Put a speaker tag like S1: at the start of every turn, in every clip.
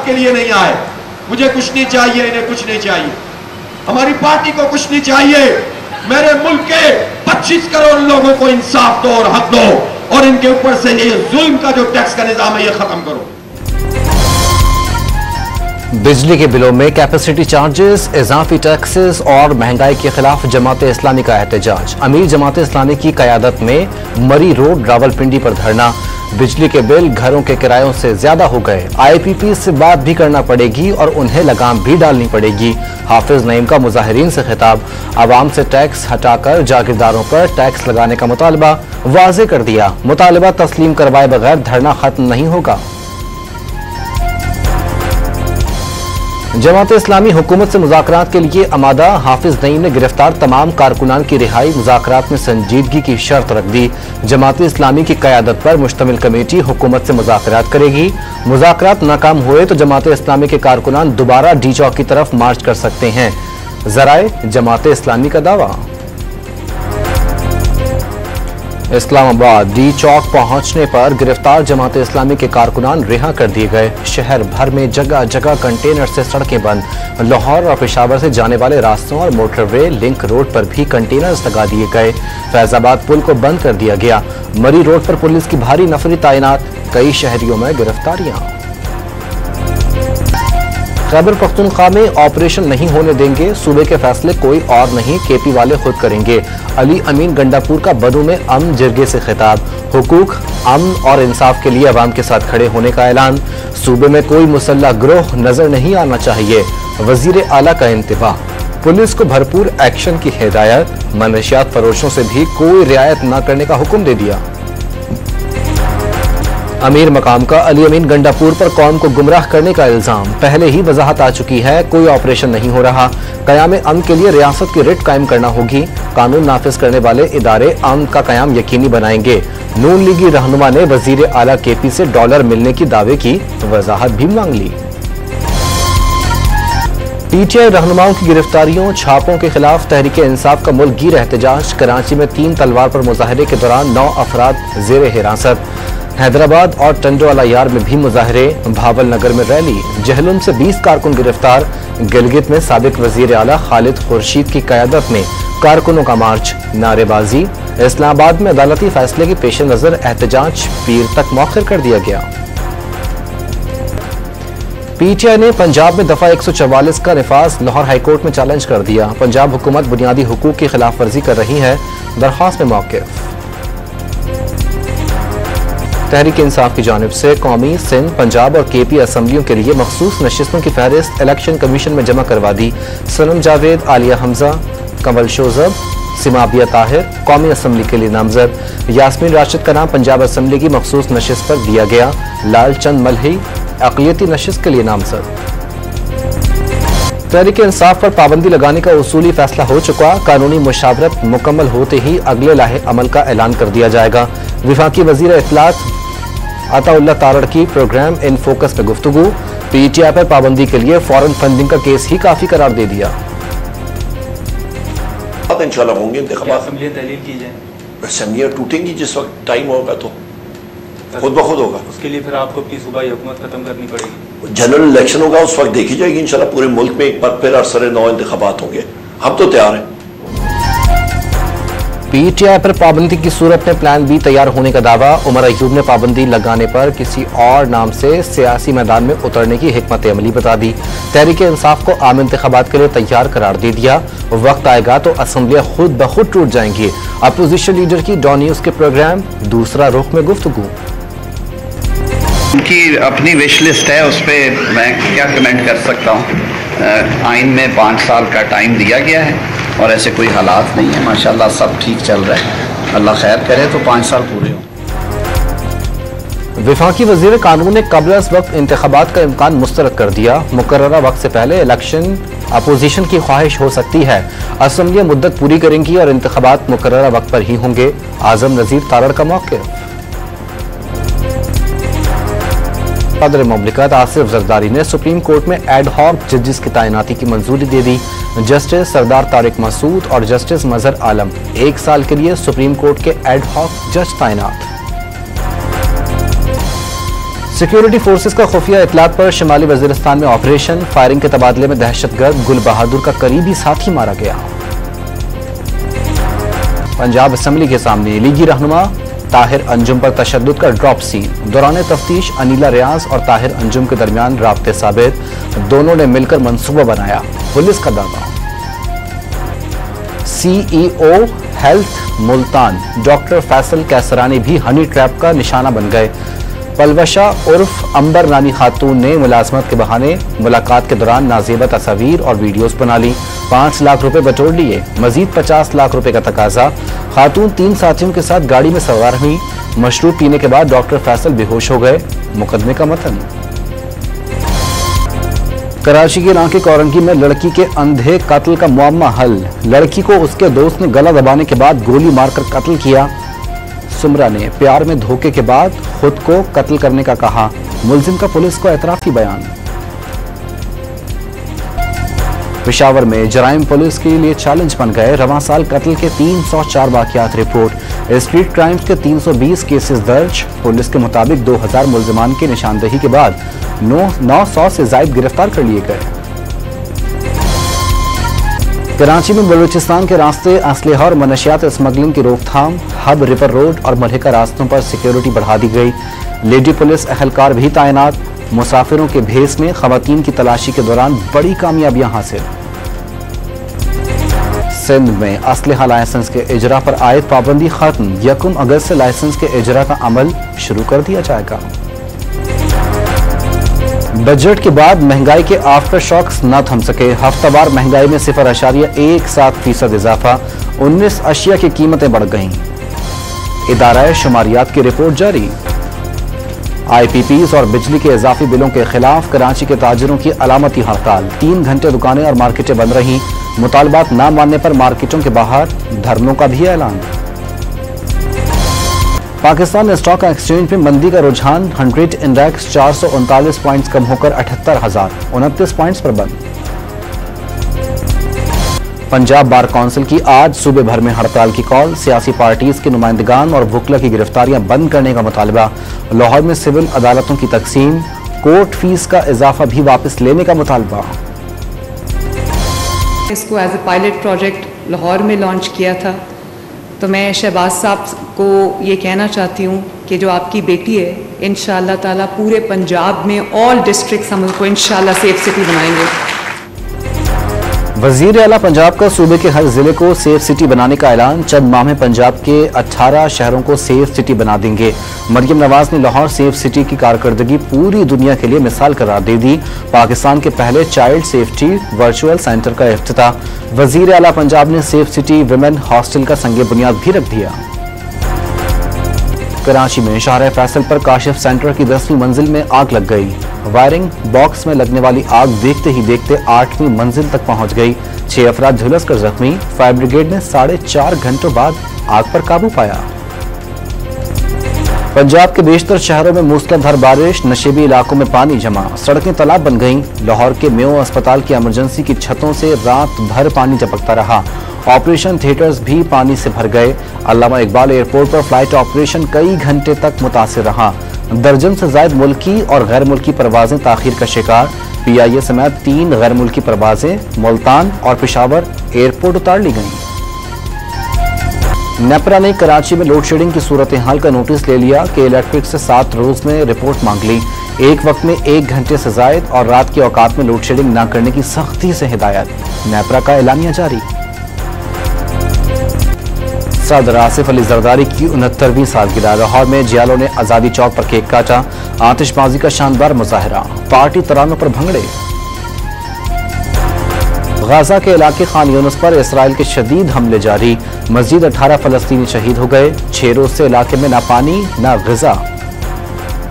S1: के लिए नहीं आए। मुझे कुछ नहीं चाहिए, इन्हें कुछ नहीं चाहिए, हमारी पार्टी को कुछ नहीं चाहिए। मेरे मुल्क के 25 करोड़ लोगों को इंसाफ दो और हक दो, और इनके ऊपर से ये जुल्म का जो टैक्स का निजाम है ये खत्म करो।
S2: बिजली के बिलों में कैपेसिटी चार्जेस, इजाफी टैक्सेस और महंगाई के खिलाफ जमात इस्लामी का एहतजाज। अमीर जमात इस्लामी की क़यादत में मरी रोड रावलपिंडी पर धरना। बिजली के बिल घरों के किरायों से ज्यादा हो गए, IPP से बात भी करना पड़ेगी और उन्हें लगाम भी डालनी पड़ेगी। हाफिज नईम का मुजाहिरीन से खिताब। आवाम से टैक्स हटाकर जागीरदारों पर टैक्स लगाने का मुतालबा वाज़े कर दिया। मुतालबा तस्लीम करवाए बगैर धरना खत्म नहीं होगा। जमात इस्लामी हुकूमत से मुज़ाकरात के लिए आमादा। हाफिज नईम ने गिरफ्तार तमाम कारकुनान की रिहाई मुज़ाकरात में संजीदगी की शर्त रख दी। जमात इस्लामी की क़यादत पर मुश्तमिल कमेटी हुकूमत से मुज़ाकरात करेगी। मुज़ाकरात नाकाम हुए तो जमात इस्लामी के कारकुनान दोबारा डी चौक की तरफ मार्च कर सकते हैं। ज़राए जमात इस्लामी का दावा। इस्लामाबाद डी चौक पहुंचने पर गिरफ्तार जमात इस्लामी के कारकुनान रिहा कर दिए गए। शहर भर में जगह जगह कंटेनर से सड़कें बंद। लाहौर और पेशावर से जाने वाले रास्तों और मोटरवे लिंक रोड पर भी कंटेनर्स लगा दिए गए। फैजाबाद पुल को बंद कर दिया गया। मरी रोड पर पुलिस की भारी नफरी तैनात। कई शहरियों में गिरफ्तारियां। खैबर पख्तूनख्वा में ऑपरेशन नहीं होने देंगे, सूबे के फैसले कोई और नहीं, KP वाले खुद करेंगे। अली अमीन गंडापुर का बदू में अमन जिरगे से खिताब। हुकूक, अमन और इंसाफ के लिए अवाम के साथ खड़े होने का ऐलान। सूबे में कोई मुसल्लह गिरोह नजर नहीं आना चाहिए, वजीर आला का इंतबाह। पुलिस को भरपूर एक्शन की हिदायत। मनशियात फरोशों से भी कोई रियायत न करने का हुक्म दे दिया। अमीर मकाम का अली अमीन गंडापुर पर कौम को गुमराह करने का इल्जाम। पहले ही वजाहत आ चुकी है, कोई ऑपरेशन नहीं हो रहा। क़याम अमन के लिए रियासत की रिट कायम करना होगी। कानून नाफिज करने वाले इदारे अमन का क़याम यकीनी बनाएंगे। नून लीगी रहनुमा ने वजीर आला KP से डॉलर मिलने की दावे की वजाहत भी मांग ली। PTI रहनुमाओं की गिरफ्तारियों, छापों के खिलाफ तहरीक इंसाफ का मुल्क गिर एहतजाज। कराची में 3 तलवार पर मुजाहरे के दौरान 9 अफराद जेर हिरासत। हैदराबाद और टंडोवाला यार में भी मुजाहरे। भावल नगर में रैली। जहलुम से 20 कारकुन गिरफ्तार। गिलगित में साबिक वजीर आला खालिद खुर्शीद की क़यादत में कारकुनों का मार्च, नारेबाजी। इस्लामाबाद में अदालती फैसले के पेश नजर एहतजाज पीर तक मौखर कर दिया गया। PTI ने पंजाब में दफा 144 का निफाज लाहौर हाईकोर्ट में चैलेंज कर दिया। पंजाब हुकूमत बुनियादी हुकूक की खिलाफ वर्जी कर रही है, दरख्वास्त में मौक़िफ़। तहरीक इंसाफ की जानिब से कौमी, सिंध, पंजाब और KP असम्बलियों के लिए मखसूस नशिस्तों की फहरिस्त इलेक्शन कमीशन में जमा करवा दी। सनम जावेद, आलिया हमजा, कमल शोजब, सिमाबिया ताहिर कौमी असम्बली के लिए नामजद। यास्मीन राशिद का नाम पंजाब असम्बली की मखसूस नशिस्त पर दिया गया। लाल चंद मलही अक़लियती नशिस्त के लिए नामजद। तहरीक इंसाफ पर पाबंदी लगाने का उसूली फैसला हो चुका। कानूनी मुशावरत मुकम्मल होते ही अगले लाहे अमल का ऐलान कर दिया जाएगा। विफाकी वजीर इत्तलात अताउल्लाह तारड़ की प्रोग्राम इन फोकस में गुफ्तगू। PTI पर पाबंदी के लिए फॉरेन फंडिंग का केस ही काफी करार दे दिया।
S3: इंशाल्लाह होंगे असेंबलियां टूटेंगी जिस वक्त टाइम होगा तो खुद ब खुद होगा।
S4: उसके लिए फिर आपको अपनी सूबाई हुकूमत खत्म करनी पड़ेगी।
S3: जनरल इलेक्शन होगा, उस वक्त देखी जाएगी इंशाल्लाह। पूरे मुल्क में एक बार फिर अरसरे 9 इंतखाबात होंगे। हम तो तैयार हैं।
S2: PTI पर पाबंदी की सूरत में प्लान B तैयार होने का दावा। उमर अयूब ने पाबंदी लगाने पर किसी और नाम से सियासी मैदान में उतरने की हिकमत अमली बता दी। तहरीक इंसाफ को आम इंतखाबात के लिए तैयार करार दे दिया। वक्त आएगा तो असम्बलियां खुद ब खुद टूट जाएंगी। अपोजिशन लीडर की डॉ न्यूज के प्रोग्राम दूसरा रुख में गुफ्तगू।
S5: उनकी अपनी विश लिस्ट है, उस पर मैं क्या कमेंट कर सकता हूँ। आइन में 5 साल का टाइम दिया गया है और ऐसे कोई हालात नहीं है। माशाल्लाह सब ठीक चल रहा है। अल्लाह खैर करे तो 5 साल पूरे हों।
S2: विफाकी वजीर कानून ने कबल अज़ वक्त इंतखाबात का इम्कान मुस्तरद कर दिया। मुकर्ररा वक्त से पहले इलेक्शन अपोजिशन की ख्वाहिश हो सकती है। असम्बलियां मुद्दत पूरी करेंगी और इंतखाबात मुकर्ररा वक्त पर ही होंगे। आजम नज़ीर तारड़ का मौक़िफ़। सदर मुमलिकत आसिफ जरदारी ने सुप्रीम कोर्ट में एड हॉक जजेस की तैनाती की मंजूरी दे दी। जस्टिस सरदार तारिक मसूद और जस्टिस मजहर आलम 1 साल के लिए सुप्रीम कोर्ट के एड हॉक जज तैनात। सिक्योरिटी फोर्सेस का खुफिया इतलात पर शिमाली वजीरिस्तान में ऑपरेशन, फायरिंग के तबादले में दहशतगर्द गुल बहादुर का करीबी साथी मारा गया। पंजाब असेंबली के सामने लीगी रहनुमा ताहिर अंजुम पर तशद्दुद का ड्रॉप सीन, दौरान तफ्तीश अनीला रियाज और ताहिर अंजुम के दरमियान राब्ते साबित, दोनों ने मिलकर मंसूबा बनाया, पुलिस का दावा। CEO health Multan doctor Faisal Kaisrani भी हनी ट्रैप का निशाना बन गए। पलवशा उर्फ अंबर नामी खातून ने मुलाजमत के बहाने मुलाकात के दौरान नाजेबा तस्वीर और वीडियोस बना ली, 5 लाख रुपए बटोर लिए, मजीद 50 लाख रुपए का तकाजा। खातून 3 साथियों के साथ गाड़ी में सवार हुई, मशरूब पीने के बाद डॉक्टर फैसल बेहोश हो गए। मुकदमे का मतन। कराची के इलाके कौरंगी में लड़की के अंधे कत्ल का मुअम्मा हल, लड़की को उसके दोस्त ने गला दबाने के बाद गोली मारकर कत्ल किया। सुमरा ने प्यार में धोखे के बाद खुद को कत्ल करने का कहा, मुलजिम का पुलिस को एतराफी बयान। पेशावर में जराइम पुलिस के लिए चैलेंज बन गए, रवां साल कत्ल के 304 वाकयात रिपोर्ट, स्ट्रीट क्राइम्स के 320 केसेस दर्ज। पुलिस के मुताबिक 2000 मुलजिमान की निशानदेही के बाद 900 से ज्यादा गिरफ्तार कर लिए गए। कराची में बलूचिस्तान के रास्ते असलहा और मनशियात स्मगलिंग की रोकथाम, हब रिवर रोड और मलहिका रास्तों पर सिक्योरिटी बढ़ा दी गई। लेडी पुलिस अहलकार भी तैनात, मुसाफिरों के भेस में खवातीन की तलाशी के दौरान बड़ी कामयाबियां हासिल। सिंध में असलहा लाइसेंस के इजरा पर आयद पाबंदी खत्म, 1 अगस्त से लाइसेंस के इजरा का अमल शुरू कर दिया जाएगा। बजट के बाद महंगाई के आफ्टर शॉक्स न थम सके, हफ्तावार महंगाई में 0.17% इजाफा, 19 अशिया की कीमतें बढ़ गईं। इदारा शुमारियात की रिपोर्ट जारी। IPPs और बिजली के इजाफी बिलों के खिलाफ कराची के ताजिरों की अलामती हड़ताल, 3 घंटे दुकानें और मार्केटें बंद रहीं। मुतालबात न मानने पर मार्केटों के बाहर धरनों का भी ऐलान। पाकिस्तान स्टॉक एक्सचेंज में मंदी का रुझान, 100 इंडेक्स 439 पॉइंट्स कम होकर 78,029 पॉइंट्स पर बंद। पंजाब बार काउंसिल की आज सूबे भर में हड़ताल की कॉल, सियासी पार्टीज के नुमाइंदगान और वकला की गिरफ्तारियां बंद करने का मुतालबा। लाहौर में सिविल अदालतों की तकसीम, कोर्ट फीस का इजाफा भी वापस लेने का मुतालबा।
S6: इसको as a pilot project Lahore में लॉन्च किया था, तो मैं शहबाज साहब को ये कहना चाहती हूँ कि जो आपकी बेटी है, इंशाअल्लाह ताला पूरे पंजाब में ऑल डिस्ट्रिक्ट्स हम उसको इंशाअल्लाह सेफ सिटी बनाएंगे।
S2: वजीर आला पंजाब का सूबे के हर जिले को सेफ सिटी बनाने का ऐलान, चंद माह में पंजाब के 18 शहरों को सेफ सिटी बना देंगे। मरियम नवाज ने लाहौर सेफ सिटी की कारकर्दगी पूरी दुनिया के लिए मिसाल करार दे दी। पाकिस्तान के पहले चाइल्ड सेफ्टी वर्चुअल सेंटर का इफ्तिताह। वजीर आला पंजाब ने सेफ सिटी विमेन हॉस्टल का संगे बुनियाद भी रख दिया। कराची में शाहरा फैसल पर काशिफ सेंटर की 10वीं मंजिल में आग लग गई। वायरिंग बॉक्स में लगने वाली आग देखते ही देखते 8वीं मंजिल तक पहुंच गई। 6 अफराद झुलस कर जख्मी। फायर ब्रिगेड ने 4.5 घंटों बाद आग पर काबू पाया। पंजाब के बेशतर शहरों में मूसलाधार बारिश, नशेबी इलाकों में पानी जमा, सड़कें तालाब बन गईं। लाहौर के मेयो अस्पताल की इमरजेंसी की छतों से रात भर पानी टपकता रहा। ऑपरेशन थिएटर्स भी पानी से भर गए। अल्लामा इकबाल एयरपोर्ट पर फ्लाइट ऑपरेशन कई घंटे तक मुतासिर रहा। दर्जन से ज्यादा मुल्की और गैर मुल्की परवाजें ताखीर का शिकार। PIA समेत 3 गैर मुल्की परवाजें मुल्तान और पेशावर एयरपोर्ट उतार ली गईं। नेपरा ने कराची में लोड शेडिंग की सूरत हाल का नोटिस ले लिया कि इलेक्ट्रिक से 7 रोज में रिपोर्ट मांग ली। एक वक्त में 1 घंटे से जायद और रात के औकात में लोड शेडिंग न करने की सख्ती से हिदायत। नेपरा का ऐलानिया जारी। सदर आसिफ अली जरदारी की 69वीं सालगिरह। लाहौर में जियालों ने आज़ादी चौक पर केक काटा। आतिशबाजी का शानदार मुजाहरा, पार्टी तरानों पर भंगड़े। गाजा के इलाके खान यूनुस पर इसराइल के शदीद हमले जारी। मजीद 18 फलस्तीनी शहीद हो गए। 6 रोज से इलाके में ना पानी ना ग़िज़ा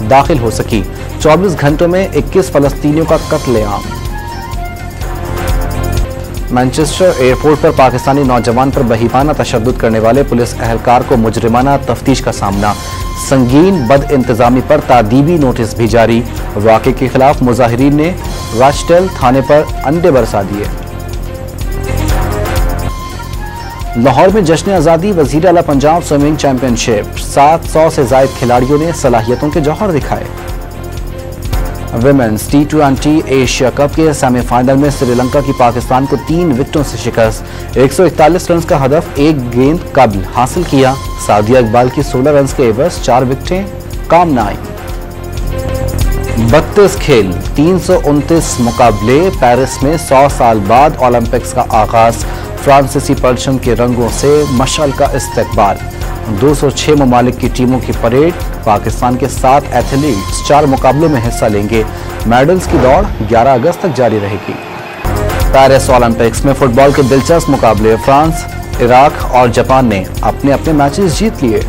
S2: दाखिल हो सकी। 24 घंटों में 21 फलस्तीनियों का कत्लेआम। मैनचेस्टर एयरपोर्ट पर पाकिस्तानी नौजवान पर बहीमाना तशद्दुद करने वाले पुलिस अहलकार को मुजरिमाना तफ्तीश का सामना। संगीन बद इंतजामी पर तादीबी नोटिस भी जारी। वाक़े के खिलाफ मुजाहिरीन ने राचटेल थाने पर अंडे बरसा दिए। लाहौर में जश्न आज़ादी, वज़ीर आला पंजाब स्विमिंग चैंपियनशिप। 700 से ज़ायद खिलाड़ियों ने सलाहियतों के जौहर दिखाए। विमेंस T20 एशिया कप के सेमीफाइनल में श्रीलंका की पाकिस्तान को 3 विकेटों से शिकस्त। 141 रन का हदफ एक गेंद कबल हासिल किया। सादिया इकबाल की 16 रन के एवज 4 विकेटें काम न आई। 32 खेल 329 मुकाबले। पेरिस में 100 साल बाद ओलंपिक्स का आगाज। फ्रांसीसी परचम के रंगों से मशाल का इस्तकबाल। 206 ममालिक की टीमों की परेड। पाकिस्तान के 7 एथलीट्स 4 मुकाबलों में हिस्सा लेंगे। मेडल्स की दौड़ 11 अगस्त तक जारी रहेगी। पेरिस ओलंपिक्स में फुटबॉल के दिलचस्प मुकाबले। फ्रांस, इराक और जापान ने अपने अपने मैचेस जीत लिए।